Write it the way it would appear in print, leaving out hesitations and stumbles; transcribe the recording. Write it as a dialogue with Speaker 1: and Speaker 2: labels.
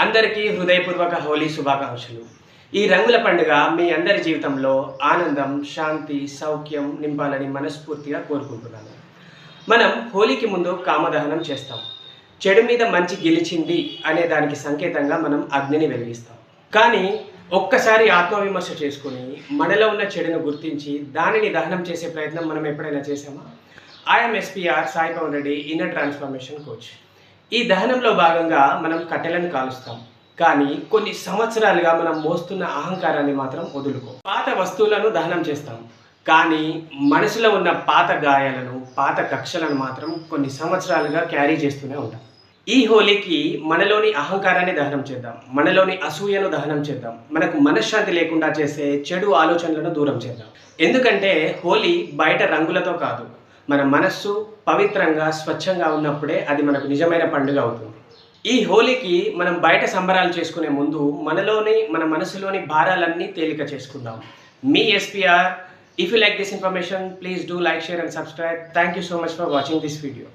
Speaker 1: అందరికీ హృదయపూర్వక హోలీ శుభాకాంక్షలు. ఈ రంగుల పండుగ మీ అందరి జీవితంలో ఆనందం, శాంతి, సౌఖ్యం నింపాలని మనస్ఫూర్తిగా కోరుకుంటున్నాను. మనం హోలీకి ముందు కామదహనం చేస్తాం. చెడు మీద మంచి గెలిచింది అనే దానికి సంకేతంగా మనం అగ్నిని వెలిగిస్తాం. కానీ ఒక్కసారి ఆత్మవిమర్శ చేసుకుని మనలో ఉన్న చెడును గుర్తించి దానిని దహనం చేసే ప్రయత్నం మనం ఎప్పుడైనా చేసామా? I am SPR Sai Pavan Reddy, inner transformation coach. ఈ దహనంలో భాగంగా మనం కట్టెలను కాలుస్తాం. కానీ కొన్ని సంవత్సరాలుగా మనం మోస్తున్న అహంకారాన్ని మాత్రం వదులుకో. పాత వస్తువులను దహనం చేస్తాం. కానీ మనసులో ఉన్న పాత గాయాలను, పాత కక్షలను మాత్రం కొన్ని సంవత్సరాలుగా క్యారీ చేస్తూనే ఉంటాం. ఈ హోలీకి మనలోని అహంకారాన్ని దహనం చేద్దాం. మనలోని అసూయను దహనం చేద్దాం. మనకు మనశ్శాంతి లేకుండా చేసే చెడు ఆలోచనలను దూరం చేద్దాం. ఎందుకంటే హోలీ బయట రంగులతో కాదు, మన మనస్సు పవిత్రంగా, స్వచ్ఛంగా ఉన్నప్పుడే అది మనకు నిజమైన పండుగ అవుతుంది. ఈ హోలీకి మనం బయట సంబరాలు చేసుకునే ముందు మన మనసులోని భారాలన్నీ తేలిక చేసుకుందాం. మీ SPR. If you like this information, please do like, share and subscribe. Thank you so much for watching this video.